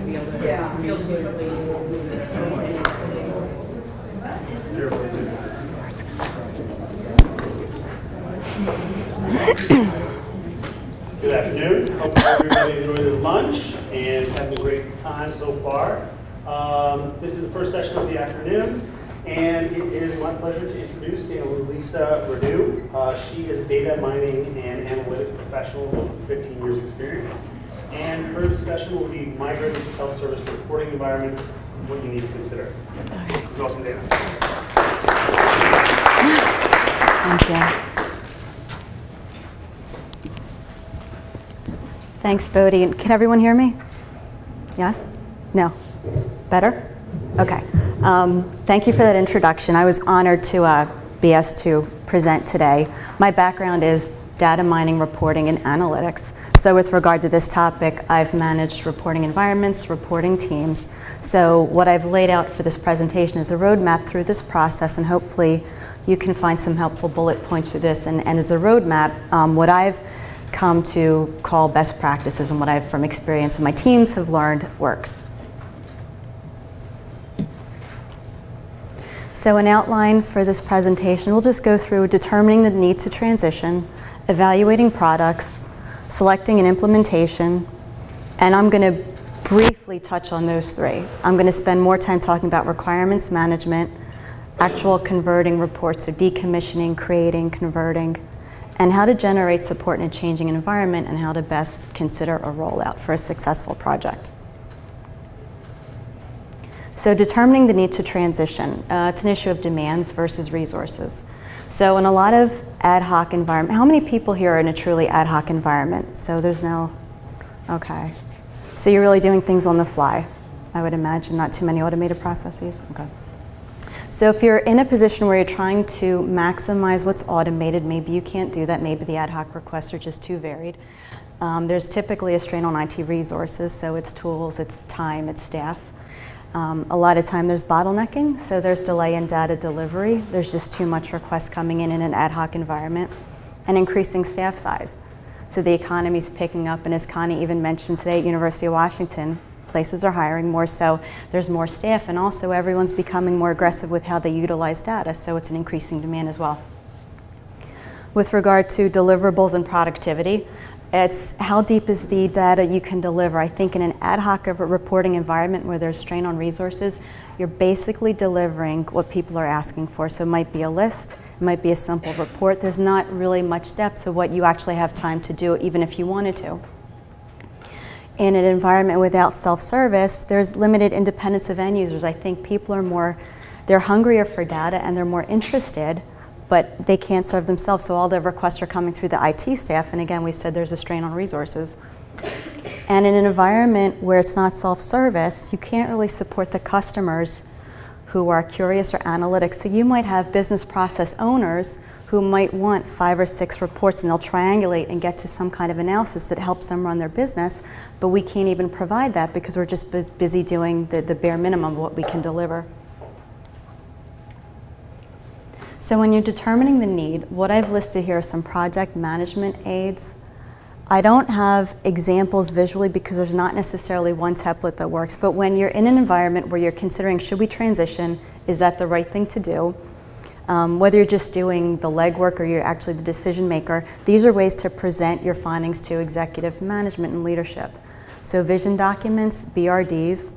to be able to feel smoothly move it across many. Good afternoon. Hope everybody enjoyed their lunch and is having a great time so far. This is the first session of the afternoon, and it is my pleasure to introduce Danalisa Radu. She is a data mining and analytics professional with 15 years experience, and her discussion will be migrating to self-service reporting environments, what you need to consider. Okay. Welcome, Dana. Thank you. Thanks, Bodhi. Can everyone hear me? Yes? No? Better? Okay. Thank you for that introduction. I was honored to be asked to present today. My background is data mining, reporting, and analytics. So with regard to this topic, I've managed reporting environments, reporting teams. So what I've laid out for this presentation is a roadmap through this process, and hopefully you can find some helpful bullet points through this. And as a roadmap, what I've come to call best practices and what I've from experience and my teams have learned works. So an outline for this presentation, we'll just go through determining the need to transition, evaluating products, selecting an implementation, and I'm going to briefly touch on those three. I'm going to spend more time talking about requirements management, actual converting reports, so decommissioning, creating, converting, and how to generate support in a changing environment, and how to best consider a rollout for a successful project. So determining the need to transition. It's an issue of demands versus resources. So in a lot of ad hoc environment, how many people here are in a truly ad hoc environment? So there's no, okay. So you're really doing things on the fly, I would imagine, not too many automated processes? Okay. So if you're in a position where you're trying to maximize what's automated, maybe you can't do that, maybe the ad hoc requests are just too varied. There's typically a strain on IT resources, so it's tools, it's time, it's staff. A lot of time there's bottlenecking, so there's delay in data delivery. There's just too much requests coming in an ad hoc environment, and increasing staff size. So the economy's picking up, and as Connie even mentioned today at University of Washington, places are hiring more, so there's more staff, and also everyone's becoming more aggressive with how they utilize data, so it's an increasing demand as well. With regard to deliverables and productivity, it's how deep is the data you can deliver. I think in an ad hoc reporting environment where there's strain on resources, you're basically delivering what people are asking for. So it might be a list, it might be a simple report. There's not really much depth to what you actually have time to do, even if you wanted to. In an environment without self-service, there's limited independence of end users. I think people are they're hungrier for data and they're more interested, but they can't serve themselves, so all the requests are coming through the IT staff, and again, we've said there's a strain on resources. And in an environment where it's not self-service, you can't really support the customers who are curious or analytics, so you might have business process owners who might want 5 or 6 reports, and they'll triangulate and get to some kind of analysis that helps them run their business, but we can't even provide that because we're just busy doing the bare minimum of what we can deliver. So when you're determining the need, what I've listed here are some project management aids. I don't have examples visually because there's not necessarily one template that works, but when you're in an environment where you're considering, should we transition, is that the right thing to do? Whether you're just doing the legwork or you're actually the decision maker, these are ways to present your findings to executive management and leadership. So vision documents, BRDs,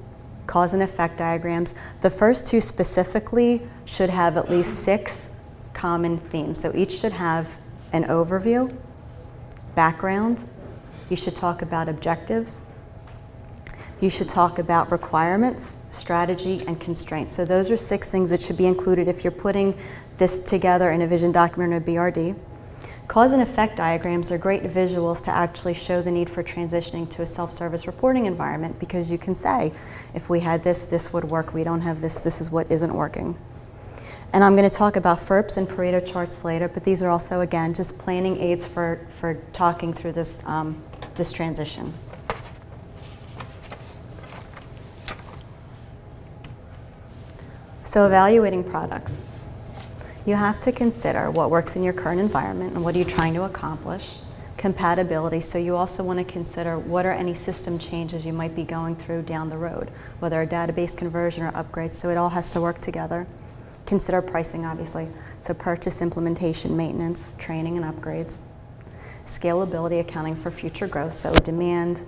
cause and effect diagrams. The first 2 specifically should have at least 6 common themes. So each should have an overview, background. You should talk about objectives. You should talk about requirements, strategy, and constraints. So those are 6 things that should be included if you're putting this together in a vision document or a BRD. Cause and effect diagrams are great visuals to actually show the need for transitioning to a self-service reporting environment, because you can say, if we had this, this would work. We don't have this, this is what isn't working. And I'm going to talk about FERPs and Pareto charts later, but these are also, again, just planning aids for talking through this, this transition. So evaluating products. You have to consider what works in your current environment and what are you trying to accomplish. Compatibility, so you also want to consider what are any system changes you might be going through down the road, whether a database conversion or upgrade, so it all has to work together. Consider pricing, obviously, so purchase, implementation, maintenance, training, and upgrades. Scalability, accounting for future growth, so demand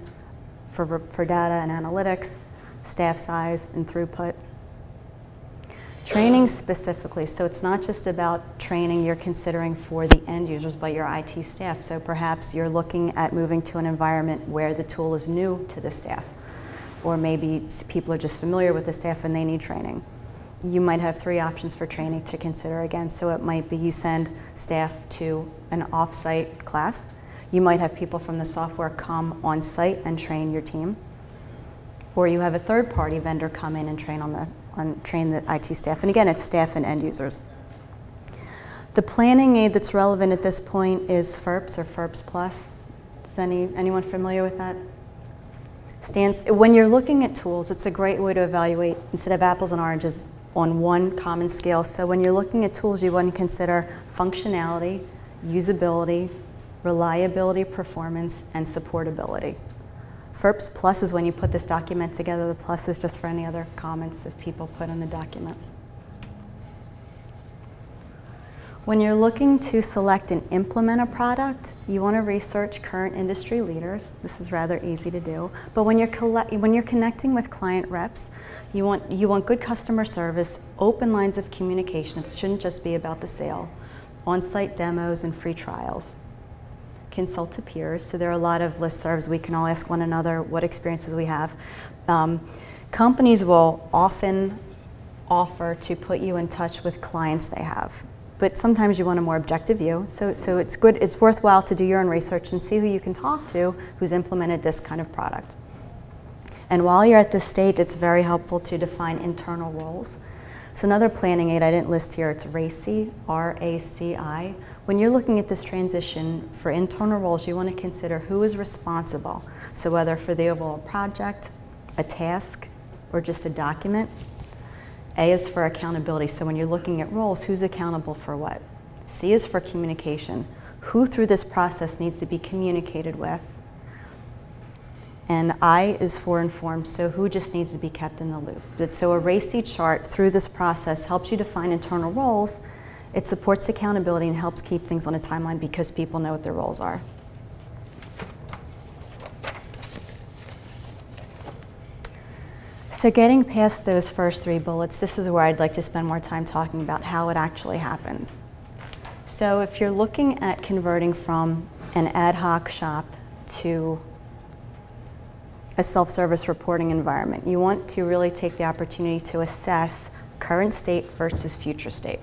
for data and analytics, staff size and throughput. Training specifically, so it's not just about training you're considering for the end users, but your IT staff. So perhaps you're looking at moving to an environment where the tool is new to the staff, or maybe people are just familiar with the staff and they need training. You might have 3 options for training to consider again. So it might be you send staff to an off-site class. You might have people from the software come on site and train your team. Or you have a third-party vendor come in and train the IT staff. And again, it's staff and end users. The planning aid that's relevant at this point is FERPS or FERPS Plus. Is anyone familiar with that? When you're looking at tools, it's a great way to evaluate, instead of apples and oranges, on one common scale. So when you're looking at tools, you want to consider functionality, usability, reliability, performance, and supportability. FERPS Plus is when you put this document together. The plus is just for any other comments if people put in the document. When you're looking to select and implement a product, you want to research current industry leaders. This is rather easy to do. But when you're connecting with client reps, you want good customer service, open lines of communication. It shouldn't just be about the sale. On-site demos and free trials. Consult to peers. So there are a lot of listservs. We can all ask one another what experiences we have. Companies will often offer to put you in touch with clients they have. But sometimes you want a more objective view. So it's worthwhile to do your own research and see who you can talk to who's implemented this kind of product. And while you're at this stage, it's very helpful to define internal roles. So another planning aid I didn't list here, it's RACI, R-A-C-I. When you're looking at this transition for internal roles, you want to consider who is responsible. So whether for the overall project, a task, or just a document. A is for accountability. So when you're looking at roles, who's accountable for what? C is for communication. Who through this process needs to be communicated with? And I is for informed, so who just needs to be kept in the loop. So a RACI chart through this process helps you define internal roles. It supports accountability and helps keep things on a timeline because people know what their roles are. So getting past those first 3 bullets, this is where I'd like to spend more time talking about how it actually happens. So if you're looking at converting from an ad hoc shop to a self-service reporting environment, you want to really take the opportunity to assess current state versus future state.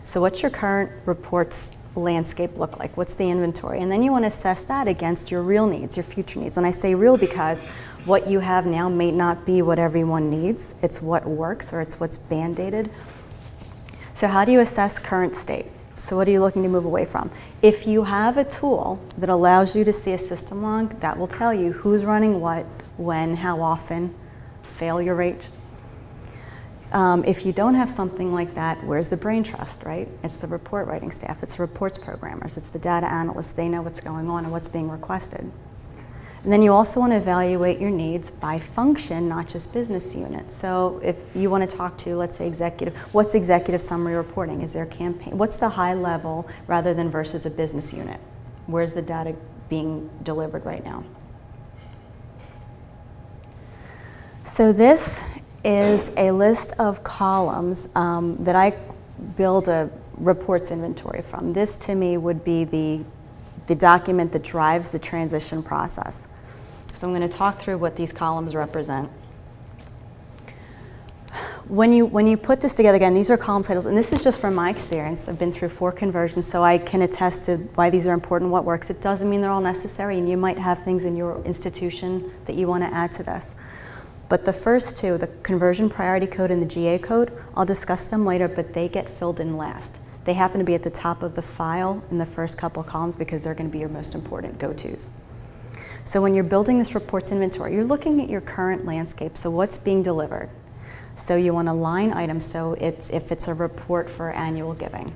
So what's your current reports landscape look like? What's the inventory? And then you want to assess that against your real needs, your future needs. And I say real because what you have now may not be what everyone needs. It's what works, or it's what's band-aided. So how do you assess current state? So what are you looking to move away from? If you have a tool that allows you to see a system log, that will tell you who's running what, when, how often, failure rate. If you don't have something like that, where's the brain trust, right? It's the report writing staff, it's the reports programmers, it's the data analysts. They know what's going on and what's being requested. And then you also want to evaluate your needs by function, not just business unit. So if you want to talk to, let's say, executive, what's executive summary reporting? Is there campaign? What's the high level rather than versus a business unit? Where's the data being delivered right now? So this is a list of columns that I build a reports inventory from. This to me would be the document that drives the transition process. So I'm going to talk through what these columns represent. When you put this together, again, these are column titles, and this is just from my experience. I've been through 4 conversions, so I can attest to why these are important, what works. It doesn't mean they're all necessary, and you might have things in your institution that you want to add to this. But the first 2, the conversion priority code and the GA code, I'll discuss them later, but they get filled in last. They happen to be at the top of the file in the first couple columns because they're going to be your most important go-tos. So when you're building this reports inventory, you're looking at your current landscape, so what's being delivered. So you want a line item, so if it's a report for annual giving.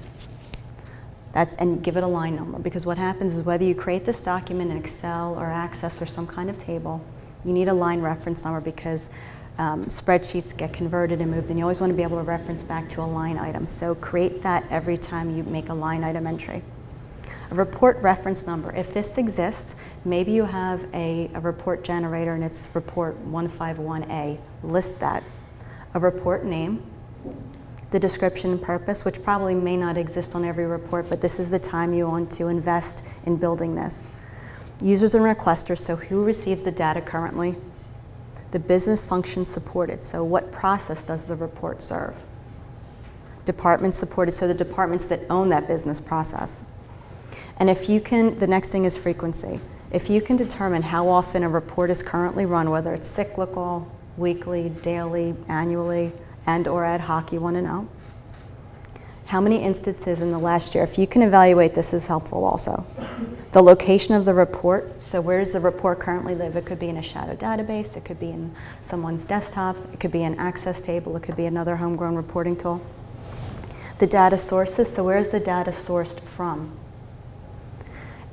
And give it a line number, because what happens is whether you create this document in Excel or Access or some kind of table, you need a line reference number because spreadsheets get converted and moved, and you always want to be able to reference back to a line item. So create that every time you make a line item entry. A report reference number. If this exists, maybe you have a report generator and it's report 151A. List that. A report name. The description and purpose, which probably may not exist on every report, but this is the time you want to invest in building this. Users and requesters, so who receives the data currently? The business function supported, so what process does the report serve? Department supported, so the departments that own that business process. And if you can, the next thing is frequency. If you can determine how often a report is currently run, whether it's cyclical, weekly, daily, annually, and or ad hoc, you want to know. How many instances in the last year? If you can evaluate, this is helpful also. The location of the report, so where does the report currently live? It could be in a shadow database, it could be in someone's desktop, it could be an Access table, it could be another homegrown reporting tool. The data sources, so where is the data sourced from?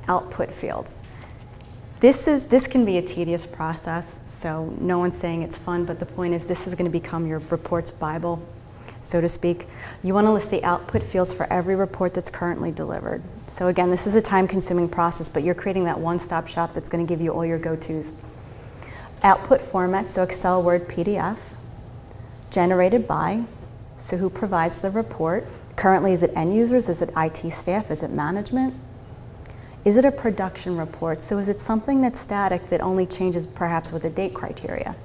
Output fields. This can be a tedious process, so no one's saying it's fun, but the point is this is going to become your report's Bible, so to speak. You want to list the output fields for every report that's currently delivered. So again, this is a time-consuming process, but you're creating that one-stop shop that's going to give you all your go-tos. Output format, so Excel, Word, PDF. Generated by, so who provides the report? Currently, is it end users? Is it IT staff? Is it management? Is it a production report? So is it something that's static that only changes perhaps with a date criteria?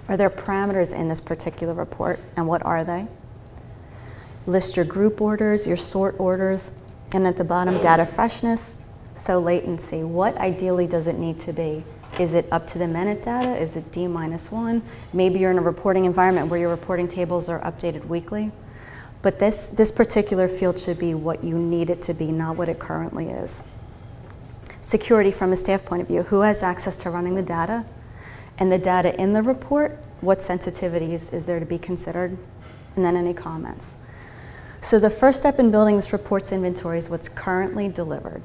Are there parameters in this particular report, and what are they? List your group orders, your sort orders, and at the bottom, data freshness, so latency. What ideally does it need to be? Is it up to the minute data? Is it D-1? Maybe you're in a reporting environment where your reporting tables are updated weekly. But this particular field should be what you need it to be, not what it currently is. Security from a staff point of view. Who has access to running the data? And the data in the report, what sensitivities is there to be considered? And then any comments. So the first step in building this report's inventory is what's currently delivered.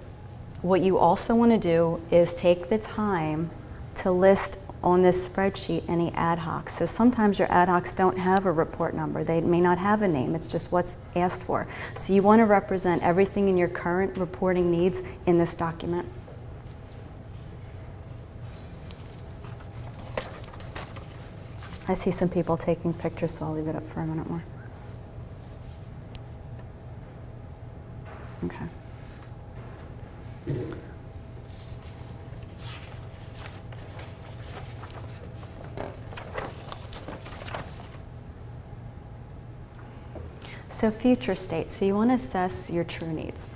What you also want to do is take the time to list on this spreadsheet any ad hocs. So sometimes your ad hocs don't have a report number. They may not have a name. It's just what's asked for. So you want to represent everything in your current reporting needs in this document. I see some people taking pictures, so I'll leave it up for a minute more. Okay. So future state, so you want to assess your true needs.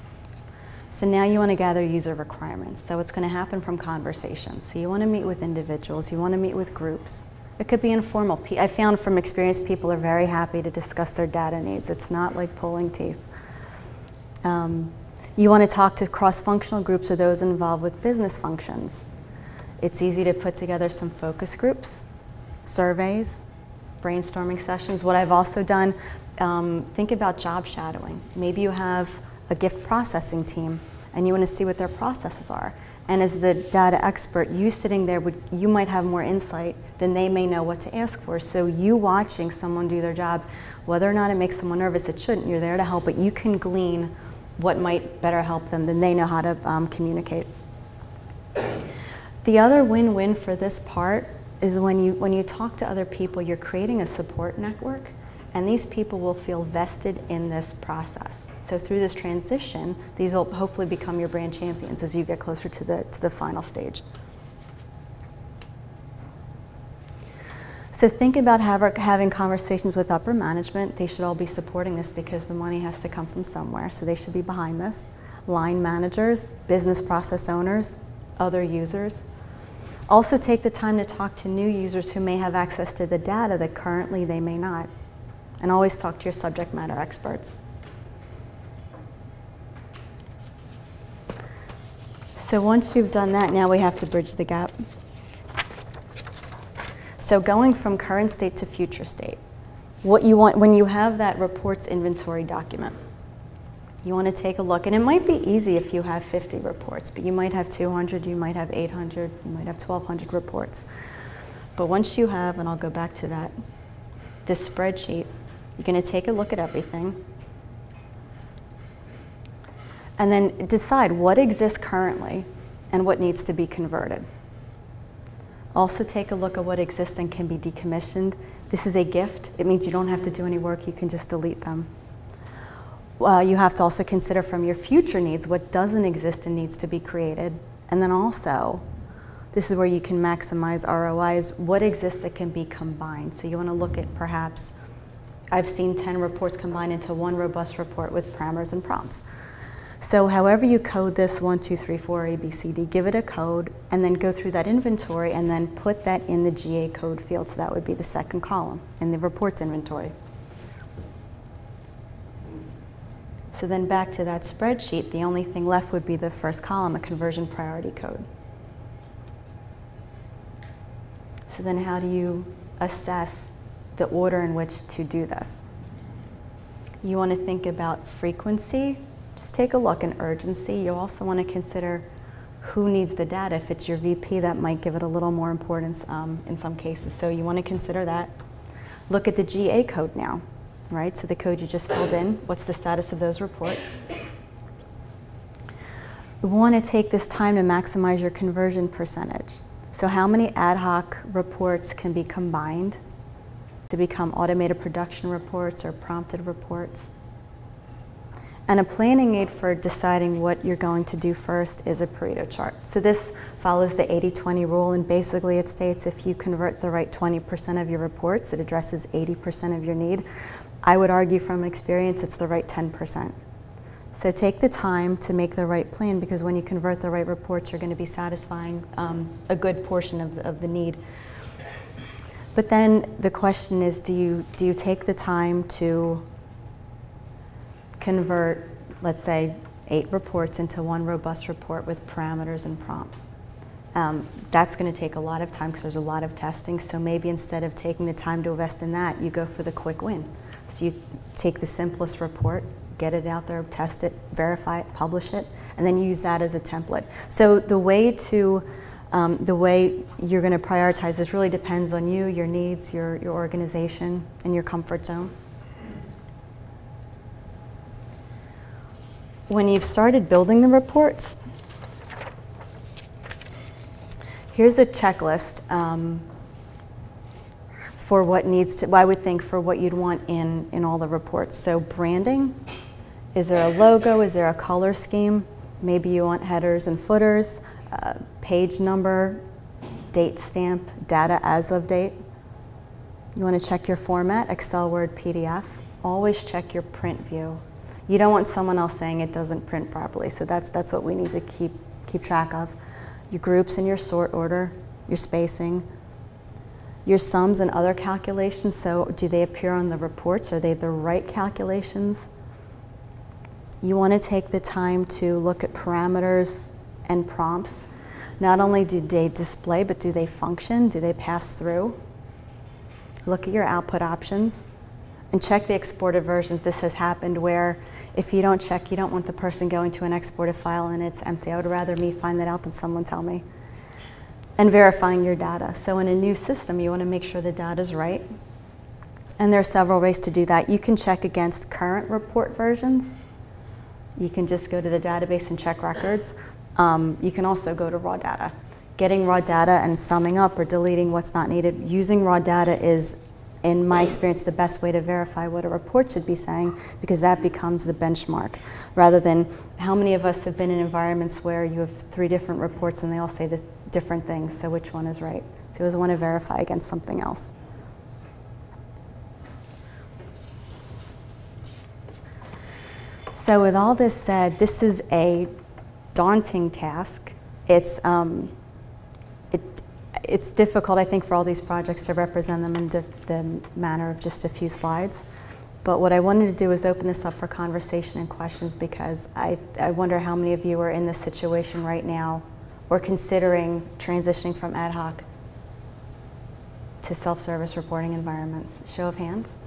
So now you want to gather user requirements. So it's going to happen from conversations. So you want to meet with individuals, you want to meet with groups. It could be informal. I found from experience people are very happy to discuss their data needs. It's not like pulling teeth. You want to talk to cross-functional groups or those involved with business functions. It's easy to put together some focus groups, surveys, brainstorming sessions. What I've also done, think about job shadowing. Maybe you have a gift processing team and you want to see what their processes are. And as the data expert, you sitting there, you might have more insight than they may know what to ask for. So you watching someone do their job, whether or not it makes someone nervous, it shouldn't. You're there to help, but you can glean what might better help them than they know how to communicate. The other win-win for this part is when you talk to other people, you're creating a support network, and these people will feel vested in this process. So through this transition, these will hopefully become your brand champions as you get closer to the final stage. So think about having conversations with upper management. They should all be supporting this because the money has to come from somewhere, so they should be behind this. Line managers, business process owners, other users. Also take the time to talk to new users who may have access to the data that currently they may not. And always talk to your subject matter experts. So once you've done that, now we have to bridge the gap. So going from current state to future state, what you want when you have that reports inventory document, You want to take a look, and it might be easy if you have 50 reports, but you might have 200, you might have 800, you might have 1,200 reports. But once you have, and I'll go back to that, this spreadsheet, you're going to take a look at everything, and then decide what exists currently and what needs to be converted. Also take a look at what exists and can be decommissioned. This is a gift. It means you don't have to do any work, you can just delete them. You have to also consider from your future needs what doesn't exist and needs to be created. And then also, this is where you can maximize ROIs, what exists that can be combined. So you want to look at perhaps, I've seen 10 reports combined into one robust report with parameters and prompts. So however you code this 1, 2, 3, 4, A, B, C, D, give it a code, and then go through that inventory and then put that in the GA code field. So that would be the second column in the reports inventory. So then back to that spreadsheet, the only thing left would be the first column, a conversion priority code. So then how do you assess the order in which to do this? You want to think about frequency. Just take a look in urgency. You also want to consider who needs the data. If it's your VP, that might give it a little more importance in some cases. So you want to consider that. Look at the GA code now, right? So the code you just filled in, what's the status of those reports? We want to take this time to maximize your conversion percentage. So how many ad hoc reports can be combined to become automated production reports or prompted reports? And a planning aid for deciding what you're going to do first is a Pareto chart. So this follows the 80-20 rule, and basically it states if you convert the right 20% of your reports, it addresses 80% of your need. I would argue from experience it's the right 10%. So take the time to make the right plan, because when you convert the right reports, you're going to be satisfying a good portion of the need. But then the question is, do you take the time to convert, let's say, 8 reports into one robust report with parameters and prompts? That's going to take a lot of time because there's a lot of testing. So maybe instead of taking the time to invest in that, you go for the quick win. So you take the simplest report, get it out there, test it, verify it, publish it, and then use that as a template. So the way you're going to prioritize this really depends on you, your needs, your organization, and your comfort zone. When you've started building the reports, here's a checklist for what needs to, I would think, for what you'd want in all the reports. So branding, is there a logo, is there a color scheme? Maybe you want headers and footers, page number, date stamp, data as of date. You want to check your format, Excel, Word, PDF. Always check your print view. You don't want someone else saying it doesn't print properly, so that's what we need to keep track of. Your groups and your sort order, your spacing, your sums and other calculations. So do they appear on the reports? Are they the right calculations? You want to take the time to look at parameters and prompts. Not only do they display, but do they function? Do they pass through? Look at your output options and check the exported versions. This has happened where if you don't check, you don't want the person going to an exported file and it's empty. I would rather me find that out than someone tell me. And verifying your data. So in a new system, you want to make sure the data is right. And there are several ways to do that. You can check against current report versions. You can just go to the database and check records. You can also go to raw data. Getting raw data and summing up or deleting what's not needed. Using raw data is, in my experience, the best way to verify what a report should be saying, because that becomes the benchmark. Rather than, how many of us have been in environments where you have 3 different reports and they all say the different things, so which one is right? So you always want to verify against something else. So with all this said, this is a daunting task. It's difficult, I think, for all these projects to represent them in the manner of just a few slides. But what I wanted to do is open this up for conversation and questions, because I wonder how many of you are in this situation right now or considering transitioning from ad hoc to self-service reporting environments. Show of hands?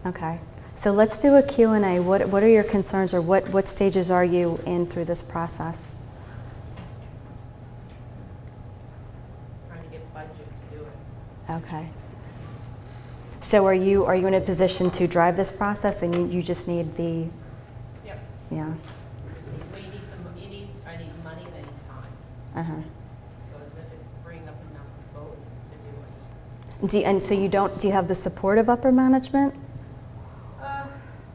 Okay. So let's do a Q&A. What are your concerns, or what stages are you in through this process? Trying to get budget to do it. Okay. So are you in a position to drive this process, and you just need the, Yep. yeah. But you need I need money, I need time. Uh-huh. So it's freeing up enough both to do it. And so do you have the support of upper management? Well,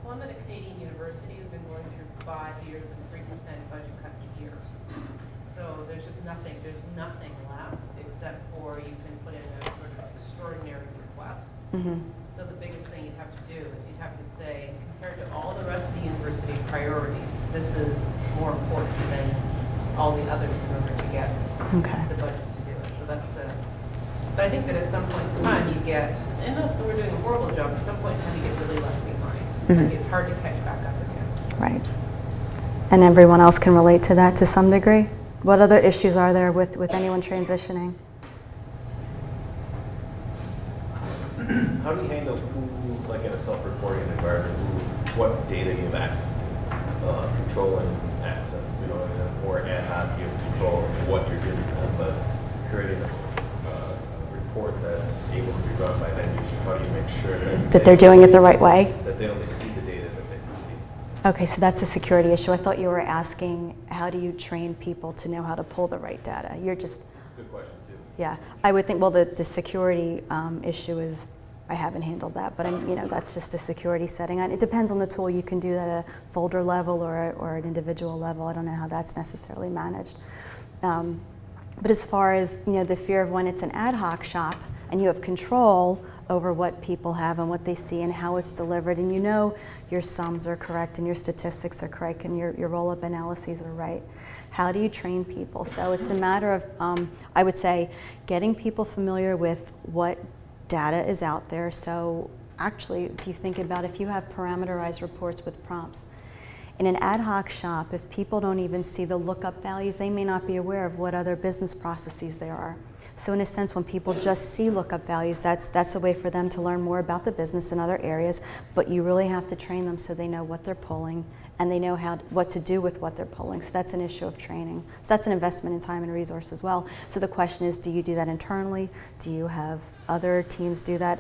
I'm at a Canadian university. We've been going through 5 years and 3% budget cuts a year. So there's nothing left except for you can put in a sort of extraordinary request. Mm-hmm. So the biggest thing you'd have to do is you'd have to say, compared to all the rest of the university priorities, this is more important than all the others in order to get the budget to do it. So but I think that at some point in time you get, and not that we're doing a horrible job, at some point in time you get really left behind. Mm-hmm. It's hard to catch back up again. Right. And everyone else can relate to that to some degree? What other issues are there with anyone transitioning? How do you handle who, like in a self-reporting environment, what data you have access to? Control and access, in a more ad hoc, you have control of what you're giving them, but creating a report that's able to be run by them, how do you make sure that They're doing it the right way? That they only see the data that they can see? Okay, so that's a security issue. I thought you were asking, how do you train people to know how to pull the right data? You're just... That's a good question, too. Yeah, I would think, well, the security issue is, I haven't handled that, but that's just a security setting. And it depends on the tool. You can do that at a folder level or an individual level. I don't know how that's necessarily managed. But as far as the fear of when it's an ad hoc shop and you have control over what people have and what they see and how it's delivered, and your sums are correct and your statistics are correct and your roll-up analyses are right. How do you train people? So it's a matter of, I would say, getting people familiar with what data is out there. So actually, if you think about, if you have parameterized reports with prompts, in an ad hoc shop, if people don't even see the lookup values, they may not be aware of what other business processes there are. So in a sense, when people just see lookup values, that's a way for them to learn more about the business in other areas, but you really have to train them so they know what they're pulling and they know what to do with what they're pulling. So that's an issue of training. So that's an investment in time and resource as well. So the question is, do you do that internally? Do you have other teams do that?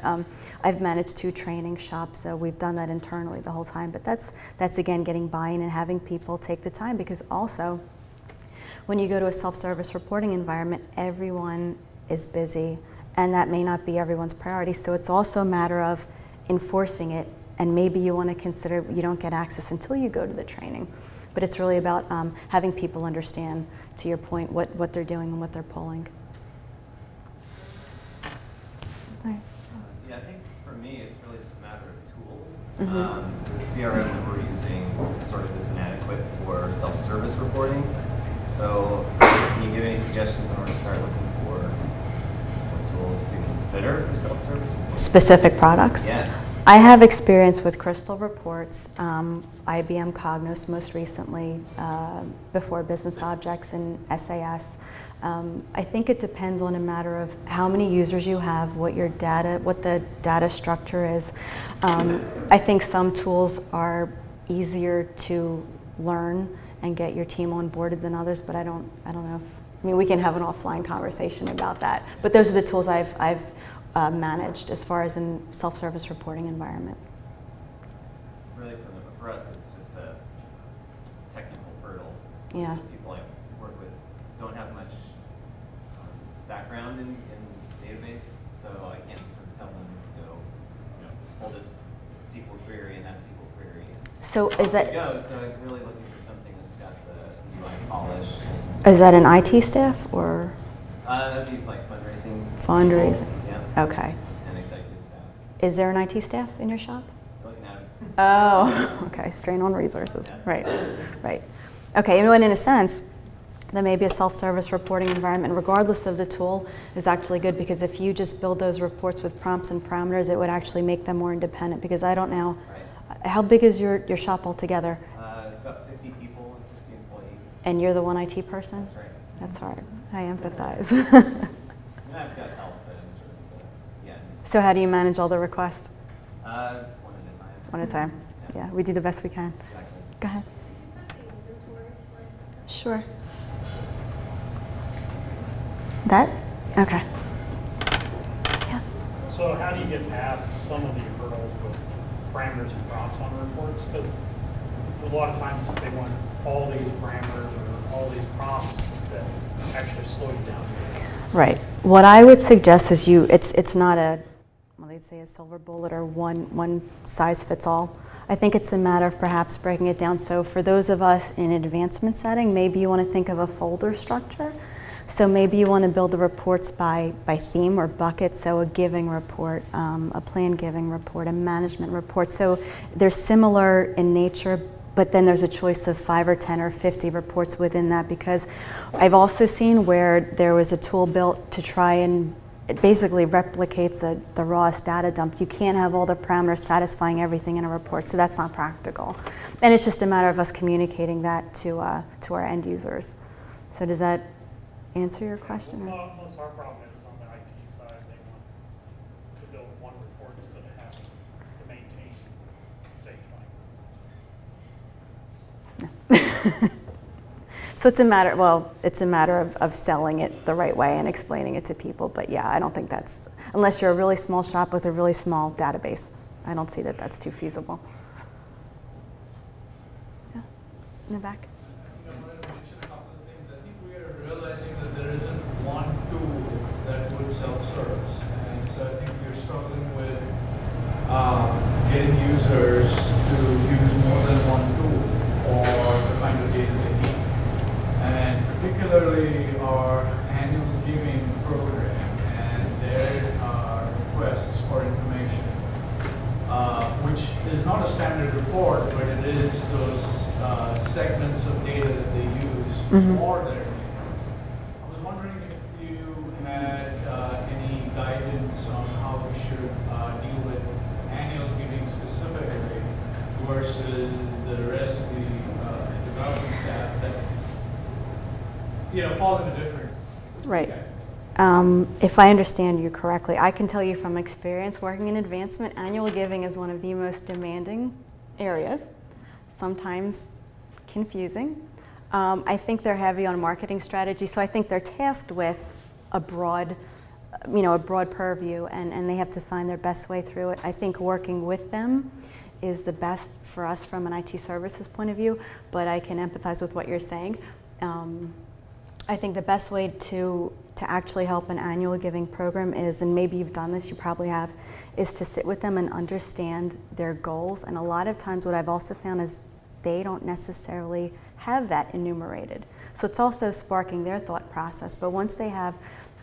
I've managed 2 training shops, so we've done that internally the whole time. But that's again, getting buy-in and having people take the time, because also, when you go to a self-service reporting environment, everyone is busy, and that may not be everyone's priority. So it's also a matter of enforcing it, and maybe you want to consider you don't get access until you go to the training. But it's really about having people understand, to your point, what they're doing and what they're pulling. Right. Yeah, I think for me, it's really just a matter of tools. Mm-hmm. The CRM that we're using sort of is inadequate for self-service reporting. So can you give any suggestions in order to start looking for what tools to consider for self-service reporting? Specific products? Yeah. I have experience with Crystal Reports, IBM Cognos most recently, before Business Objects and SAS. I think it depends on a matter of how many users you have, what the data structure is. I think some tools are easier to learn and get your team onboarded than others, but I don't know. We can have an offline conversation about that. But those are the tools I've managed as far as in self-service reporting environment. Really, for us, it's just a technical hurdle. Yeah. So the people I work with don't have much background in database, so I can't sort of tell them to go, pull this SQL query and that SQL query. So is that? So I'm really looking for something that's got the UI polish. Is that an IT staff or? That'd be like fundraising. Fundraising. Yeah. Okay. And executive staff. Is there an IT staff in your shop? Looking at it. Oh, okay. Strain on resources. Yeah. Right. Okay. And in a sense, then maybe a self-service reporting environment, regardless of the tool, is actually good, because if you just build those reports with prompts and parameters, it would actually make them more independent. Because I don't know, how big is your shop altogether? It's about 50 people and 50 employees. And you're the one IT person? That's right. That's hard. I empathize. And I've got help, but it's sort of, yeah. So how do you manage all the requests? One at a time. one at a time. Yeah, we do the best we can. Exactly. Go ahead. Sure. That? Okay. Yeah. So how do you get past some of the hurdles with parameters and prompts on reports? Because a lot of times they want all these parameters or all these prompts that actually slow you down. Right. What I would suggest is it's not a, well, they'd say a silver bullet or one size fits all. I think it's a matter of perhaps breaking it down. So for those of us in an advancement setting, maybe you want to think of a folder structure. So maybe you want to build the reports by theme or bucket, so a giving report, a plan giving report, a management report. So they're similar in nature, but then there's a choice of 5 or 10 or 50 reports within that, because I've also seen where there was a tool built to try and it basically replicates the rawest data dump. You can't have all the parameters satisfying everything in a report, so that's not practical. And it's just a matter of us communicating that to our end users. So does that answer your question? Well, most of our problem is on the IT side, they want to build one report instead of having to maintain stage. So it's a matter, well, it's a matter of selling it the right way and explaining it to people. But yeah, I don't think that's, unless you're a really small shop with a really small database, I don't see that that's too feasible. Yeah, in the back. I wanted to mention a couple of things. I think we are realizing that there isn't one tool that would self-service. And so I think we're struggling with getting users to use more than one tool for the kind of data they need. And particularly our annual giving program and their requests for information, which is not a standard report, but it is those segments of data that they use for their needs. I was wondering if you had any guidance on how we should deal with annual giving specifically versus the rest of the development staff that fall into different. Right. If I understand you correctly, I can tell you from experience working in advancement, annual giving is one of the most demanding areas, sometimes confusing. I think they're heavy on marketing strategy, so I think they're tasked with a broad purview, and they have to find their best way through it. I think working with them is the best for us from an IT services point of view, but I can empathize with what you're saying. I think the best way to actually help an annual giving program is, and maybe you've done this, you probably have, is to sit with them and understand their goals. And a lot of times what I've also found is they don't necessarily have that enumerated. So it's also sparking their thought process. But once they have,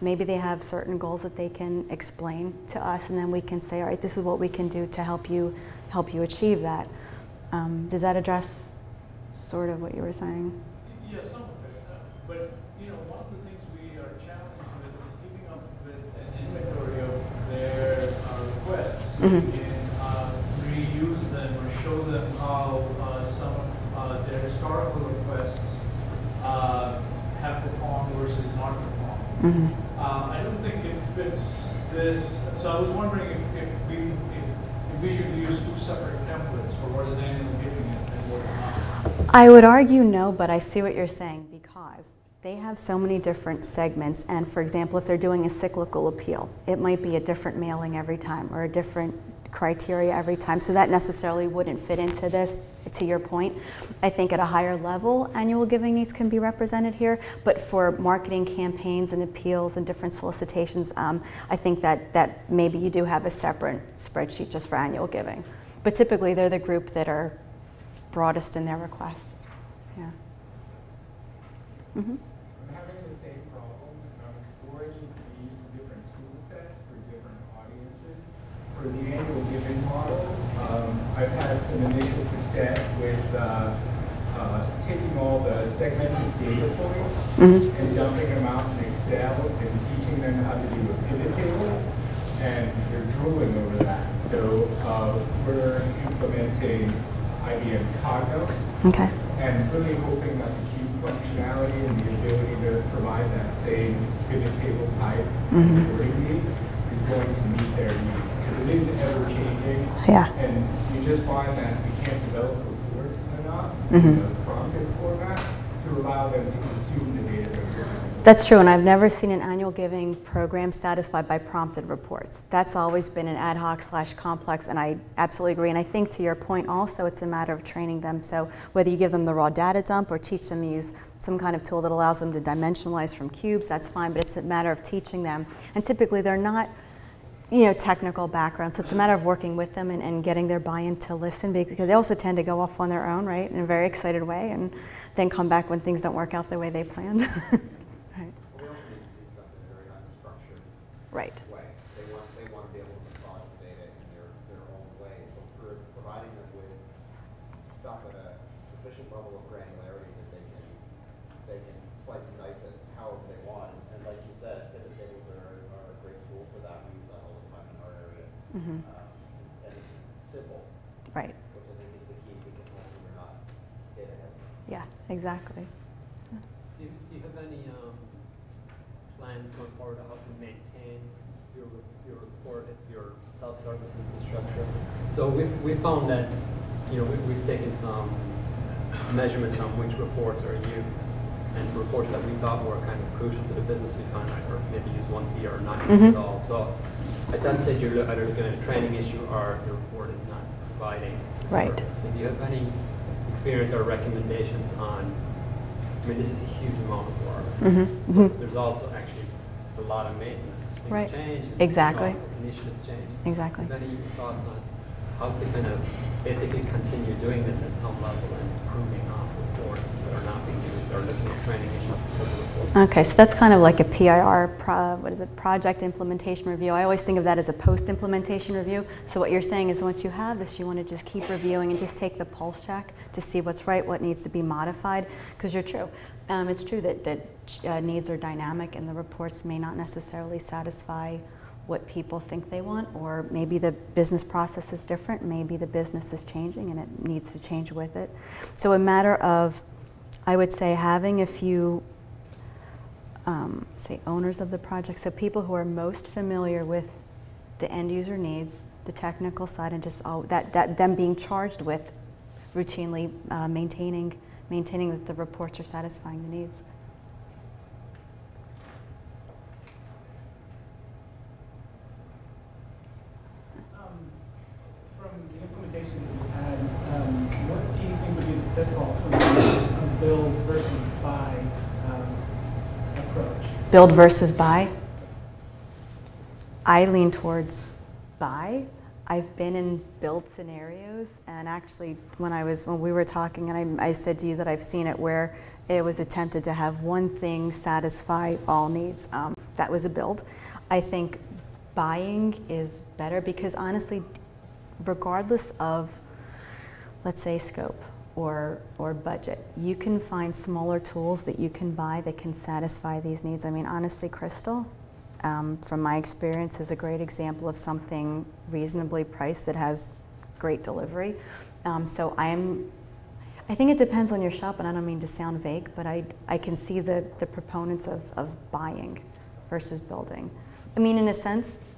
maybe they have certain goals that they can explain to us, and then we can say, all right, this is what we can do to help you achieve that. Does that address sort of what you were saying? Yeah, some of it. But one of the things we are challenged with is keeping up with an inventory of their requests. So we can reuse them or show them how some of their historical requests have performed versus not performed. I don't think it fits this. So I was wondering if we should use two separate templates for what is annual giving and what is not. I would argue no, but I see what you're saying, because they have so many different segments. And for example, if they're doing a cyclical appeal, it might be a different mailing every time or a different criteria every time. So that necessarily wouldn't fit into this, to your point. I think at a higher level, annual giving needs can be represented here. But for marketing campaigns and appeals and different solicitations, I think that maybe you do have a separate spreadsheet just for annual giving. But typically, they're the group that are broadest in their requests. Yeah. I'm having the same problem, and I'm exploring the use of different tool sets for different audiences. For the annual giving model, I've had some initial success with taking all the segmented data points and dumping them out in Excel and teaching them how to do a pivot table, and they're drooling over that. So we're implementing IBM Cognos, and really hoping that the cube functionality and the ability to provide that same pivot table type reporting needs is going to meet their needs. Because it is ever changing. Yeah. And you just find that we can't develop reports enough Mm-hmm. in the prompted format to allow them to consume the data that we're giving them. That's true, and I've never seen an annual giving program satisfied by prompted reports. That's always been an ad hoc / complex, and I absolutely agree. And I think to your point also, it's a matter of training them. So whether you give them the raw data dump or teach them to use some kind of tool that allows them to dimensionalize from cubes, that's fine, but it's a matter of teaching them. And typically they're not, technical background, so it's a matter of working with them and getting their buy-in to listen, because they also tend to go off on their own, right, in a very excited way, and then come back when things don't work out the way they planned. Right. We also need to see stuff in a very unstructured Right. way. They want to be able to massage the data in their own way. So providing them with stuff at a sufficient level of granularity that they can slice and dice it however they want. And like you said, pivot tables are a great tool for that. We use that all the time in our area. Mm-hmm. And it's simple, Right. which I think is the key, because most of them are not data heads. Yeah, exactly. Do you have any plans going forward on how to maintain your report, your self-service infrastructure? So we found that we've taken some measurements on which reports are used, and reports that we thought were kind of crucial to the business we found out are maybe used once a year or not used at all. So at that stage, you're either looking at a training issue or the report is not providing the Right. service. So do you have any experience or recommendations on? I mean, this is a huge amount of work. Mm-hmm. But there's also actually a lot of maintenance because things Right. change. And Exactly. initiatives change. Exactly. Do you have any thoughts on how to kind of basically continue doing this at some level and improving on reports that are not being used or looking at training issues for the reports? Okay, so that's kind of like a PIR, project implementation review. I always think of that as a post-implementation review. So what you're saying is once you have this, you want to just keep reviewing and just take the pulse check to see what's right, what needs to be modified, because you're true. It's true that needs are dynamic and the reports may not necessarily satisfy what people think they want, or maybe the business process is different, maybe the business is changing and it needs to change with it. So a matter of, I would say, having a few say owners of the project, so people who are most familiar with the end user needs, the technical side, and just all that them being charged with routinely maintaining that the reports are satisfying the needs. From the implementation that we've had, what do you think would be the pitfalls from a build versus buy approach? Build versus buy? I lean towards buy. I've been in build scenarios, and actually when we were talking, and I said to you that I've seen it where it was attempted to have one thing satisfy all needs. That was a build. I think buying is better because honestly, regardless of, let's say, scope or budget, you can find smaller tools that you can buy that can satisfy these needs. I mean, honestly, Crystal, from my experience, is a great example of something reasonably priced that has great delivery. So I think it depends on your shop, and I don't mean to sound vague, but I can see the proponents of buying versus building. I mean, in a sense,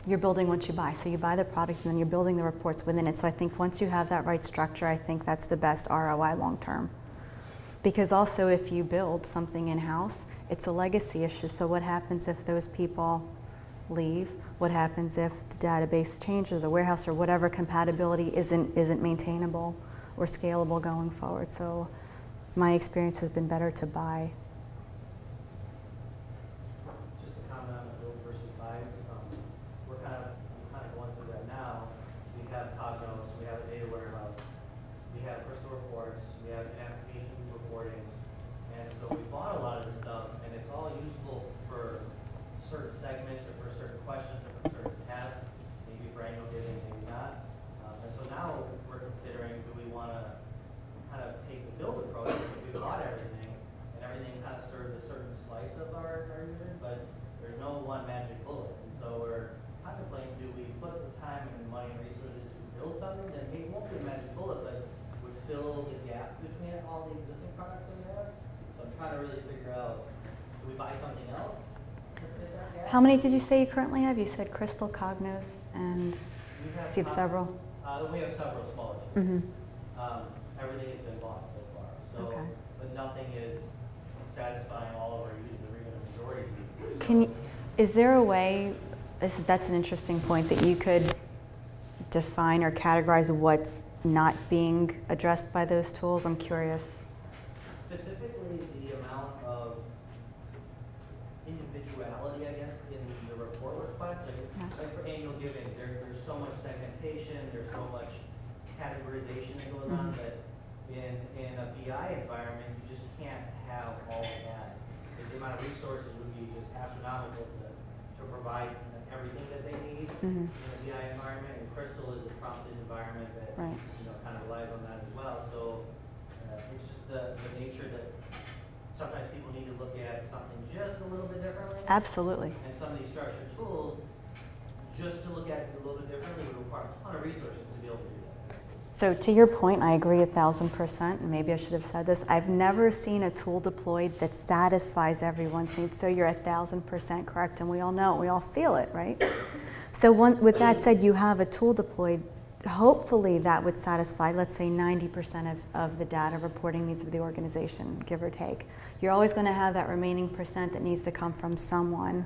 you're building once you buy. So you buy the product and then you're building the reports within it. So I think once you have that right structure, I think that's the best ROI long term. Because also if you build something in-house, it's a legacy issue. So what happens if those people leave? What happens if the database changes, the warehouse or whatever compatibility isn't maintainable or scalable going forward? So my experience has been better to buy. Just to comment on the build versus buy, I'm kind of going through that now. We have Cognos, we have a data warehouse, we have Crystal reports, we have application reporting, and so we bought a lot of this stuff, and it's all useful for certain segments or for certain questions or for certain tasks, maybe for annual giving, maybe not. And so now we're considering, do we want to kind of take the build approach, if we bought everything, and everything kind How many did you say you currently have? You said Crystal, Cognos, and so you have several? We have several smaller teams. Everything has been bought so far. So, Okay. but nothing is satisfying all of our users, or even a majority of users. Can you, is there a way, that's an interesting point, that you could define or categorize what's not being addressed by those tools? I'm curious. Specifically, the amount of individuality, I guess, in the report request. Like for annual giving, there's so much segmentation, there's so much categorization that goes on that in a BI environment, you just can't have all of that. The amount of resources would be just astronomical to provide everything that they need in a BI environment. And Crystal is a prompted environment that kind of relies on that as well. So it's just the nature that sometimes people need to look at something just a little bit differently. Absolutely. And some of these structured tools, just to look at it a little bit differently, would require a ton of resources to be able to do that. So to your point, I agree 1,000%, and maybe I should have said this. I've never seen a tool deployed that satisfies everyone's needs. So you're 1,000% correct, and we all know it, we all feel it, right? So with that said, you have a tool deployed. Hopefully that would satisfy, let's say, 90% of the data reporting needs of the organization, give or take. You're always going to have that remaining percent that needs to come from someone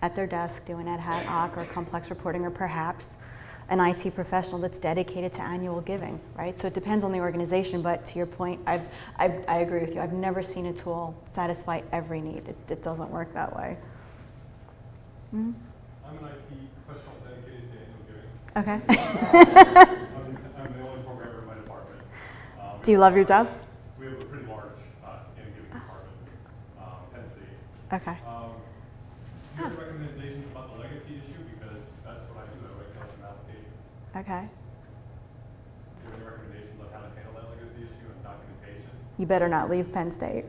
at their desk doing ad hoc or complex reporting, or perhaps an IT professional that's dedicated to annual giving, right? So it depends on the organization, but to your point, I agree with you. I've never seen a tool satisfy every need. It doesn't work that way. I'm an IT professional dedicated to annual giving. Okay. I'm the only programmer in my department. Do you love your job? We have a pretty large annual giving department, Penn State. Okay. Do you have recommendations about the legacy issue? Because that's what I do. I write custom applications. Okay. Do you have any recommendations on how to handle that legacy issue and documentation? You better not leave Penn State.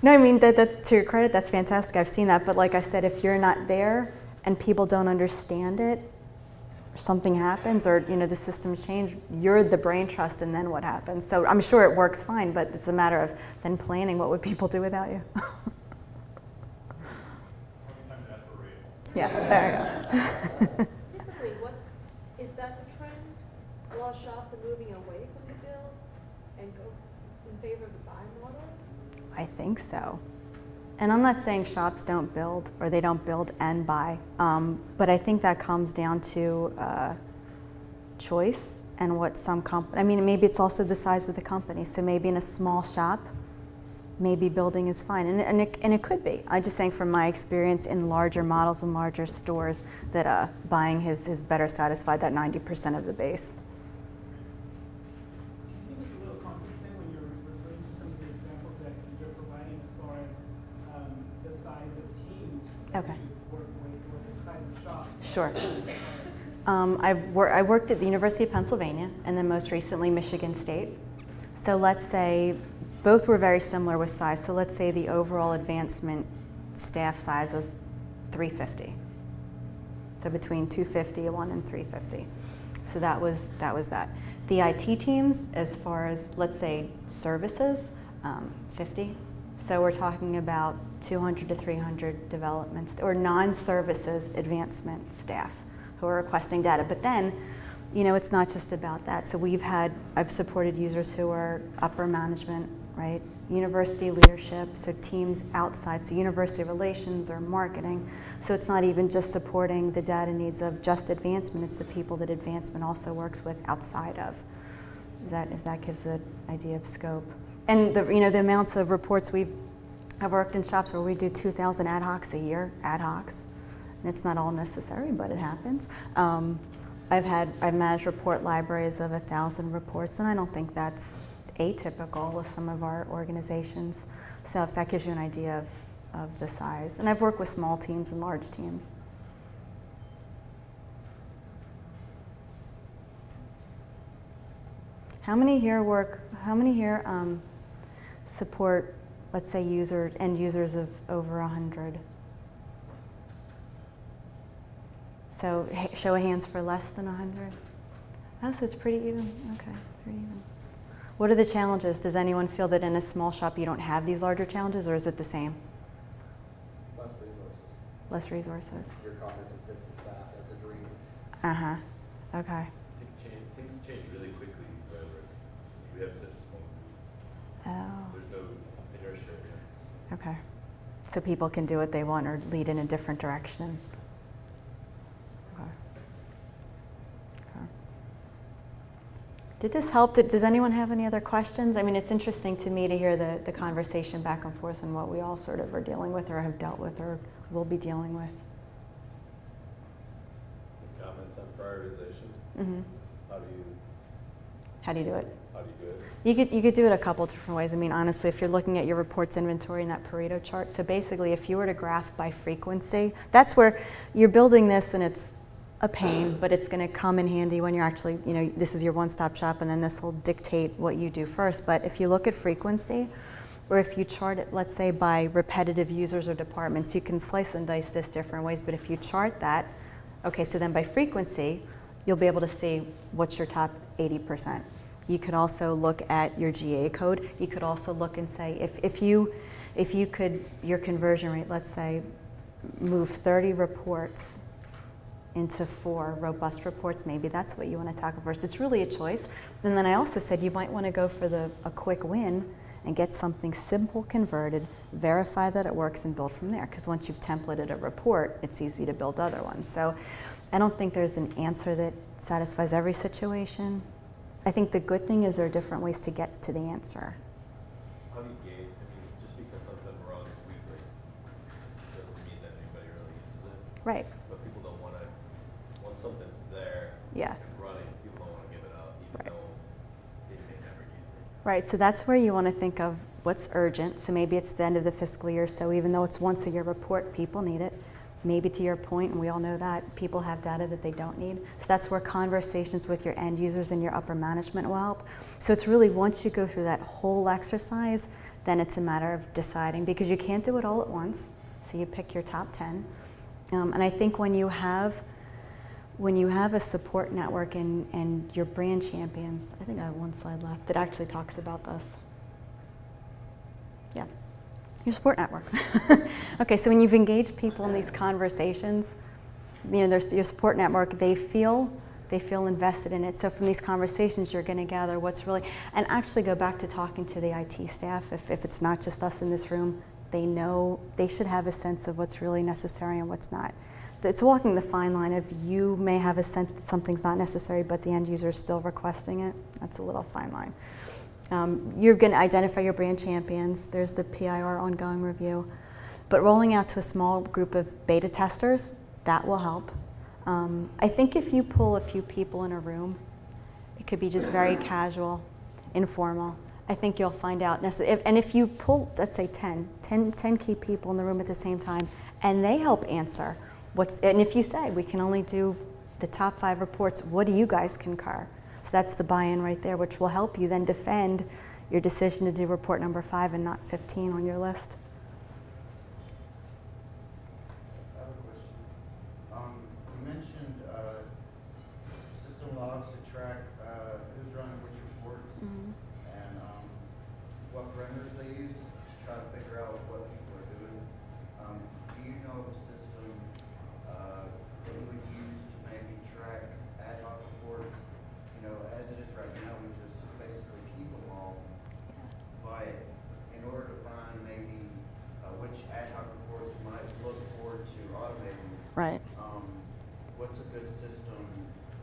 No, I mean, that to your credit, that's fantastic. I've seen that. But like I said, if you're not there and people don't understand it, or something happens, or the systems change, you're the brain trust, and then what happens? So I'm sure it works fine, but it's a matter of then planning what would people do without you. Yeah, there you go. Typically, what is that the trend? A lot of shops are moving away from the build and go in favor of the buy model? I think so. And I'm not saying shops don't build, or they don't build and buy, but I think that comes down to choice and what some company, I mean, maybe it's also the size of the company. So maybe in a small shop, maybe building is fine, and it could be. I'm just saying from my experience in larger models and larger stores that buying has better satisfied that 90% of the base. Can you give us a little context then when you're referring to some of the examples that you're providing as far as the size of teams that you work with, or the size of shops? Sure. I worked at the University of Pennsylvania, and then most recently Michigan State. So let's say both were very similar with size. So let's say the overall advancement staff size was 350. So between 250 and 350. So that was that. The IT teams, as far as let's say services, 50. So we're talking about 200 to 300 developments or non-services advancement staff who are requesting data. But then, it's not just about that. So I've supported users who are upper management, right? University leadership, so teams outside, so university relations or marketing. So it's not even just supporting the data needs of just advancement, it's the people that advancement also works with outside of. If that gives an idea of scope. And the amounts of reports I've worked in shops where we do 2,000 ad hocs a year, ad hocs. And it's not all necessary, but it happens. I've managed report libraries of 1,000 reports, and I don't think that's atypical with some of our organizations. So if that gives you an idea of the size. And I've worked with small teams and large teams. How many here support, let's say, end users of over 100? So show of hands for less than 100. Oh, so it's pretty even. Okay, pretty even. What are the challenges? Does anyone feel that in a small shop you don't have these larger challenges, or is it the same? Less resources. Less resources. You're commenting 50 staff, that's a dream. Uh-huh. Okay. I think things change really quickly wherever, because we have such a small group. Oh. There's no inertia here. Okay. So people can do what they want or lead in a different direction. Okay. Okay. Did this help? Does anyone have any other questions? I mean, it's interesting to me to hear the conversation back and forth and what we all sort of are dealing with or have dealt with or will be dealing with. Comments on prioritization? Mm-hmm. How do you do it? How do you do it? You could do it a couple different ways. I mean, honestly, if you're looking at your reports inventory in that Pareto chart, so basically if you were to graph by frequency, that's where you're building this and it's a pain, but it's going to come in handy when you're actually, you know, this is your one-stop shop and then this will dictate what you do first. But if you look at frequency, or if you chart it, let's say by repetitive users or departments, you can slice and dice this different ways, but if you chart that, okay, so then by frequency, you'll be able to see what's your top 80%. You could also look at your GA code. You could also look and say, if you could, your conversion rate, let's say, move 30 reports into 4 robust reports, maybe that's what you want to tackle first. It's really a choice. And then I also said you might want to go for a quick win and get something simple converted, verify that it works, and build from there. Because once you've templated a report, it's easy to build other ones. So I don't think there's an answer that satisfies every situation. I think the good thing is there are different ways to get to the answer. How do you gauge? I mean, just because something runs weekly doesn't mean that anybody really uses it. Right. But people don't want to, once something's there Yeah. and running, people don't want to give it up, even though they may never use it. Right, so that's where you want to think of what's urgent. So maybe it's the end of the fiscal year, so even though it's once a year report, people need it. Maybe to your point, and we all know that, people have data that they don't need. So that's where conversations with your end users and your upper management will help. So it's really, once you go through that whole exercise, then it's a matter of deciding, because you can't do it all at once. So you pick your top 10. And I think when you have a support network and your brand champions, I think I have one slide left that actually talks about this. Yeah. Your support network. Okay, so when you've engaged people in these conversations, you know, there's your support network, they feel invested in it. So from these conversations, you're going to gather what's really, and actually go back to talking to the IT staff. If it's not just us in this room, they know, they should have a sense of what's really necessary and what's not. It's walking the fine line of, you may have a sense that something's not necessary, but the end user is still requesting it. That's a little fine line. You're going to identify your brand champions. There's the PIR ongoing review. But rolling out to a small group of beta testers, that will help. I think if you pull a few people in a room, it could be just very casual, informal. I think you'll find out. And if you pull, let's say 10 key people in the room at the same time, and they help answer, and if you say, we can only do the top 5 reports, what do you guys concur? So that's the buy-in right there, which will help you then defend your decision to do report number 5 and not 15 on your list. I have a question. You mentioned system logs to track who's running which reports and what parameters they use to try to figure out what people are doing. Do you know of a system that you would use to maybe track ad hoc reports? You know, as it is right now, we just basically keep them all. But in order to find maybe which ad hoc reports you might look forward to automating, right? What's a good system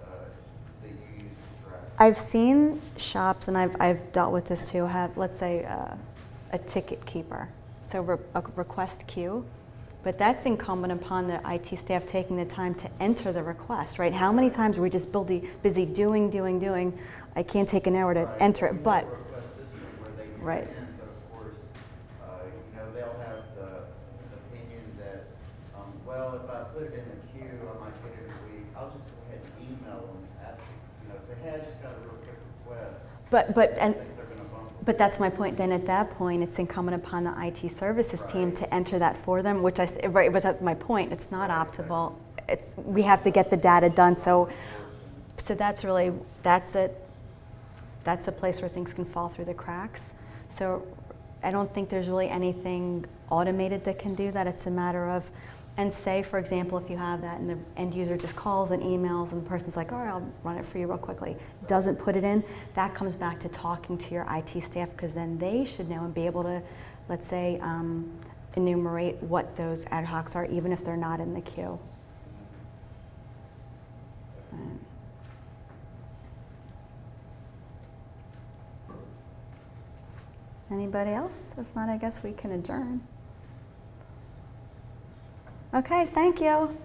that you use to track? I've seen shops, and I've dealt with this too, have, let's say, a ticket keeper. So a request queue. But that's incumbent upon the IT staff taking the time to enter the request, right? How many times are we just busy doing? I can't take an hour to enter it, but right. But of course, you know, they'll have the opinion that, well, if I put it in the queue, I might get it in a week. I'll just go ahead and email them, ask, you know, say, hey, I just got a real quick request. But that's my point. Then at that point, it's incumbent upon the IT services team to enter that for them, which was my point. It's not optimal. We have to get the data done. So that's it. that's a place where things can fall through the cracks. So I don't think there's really anything automated that can do that. It's a matter of, and say, for example, if you have that and the end user just calls and emails and the person's like, all right, I'll run it for you real quickly, doesn't put it in, that comes back to talking to your IT staff, because then they should know and be able to, let's say, enumerate what those ad hocs are, even if they're not in the queue. Anybody else? If not, I guess we can adjourn. Okay, thank you.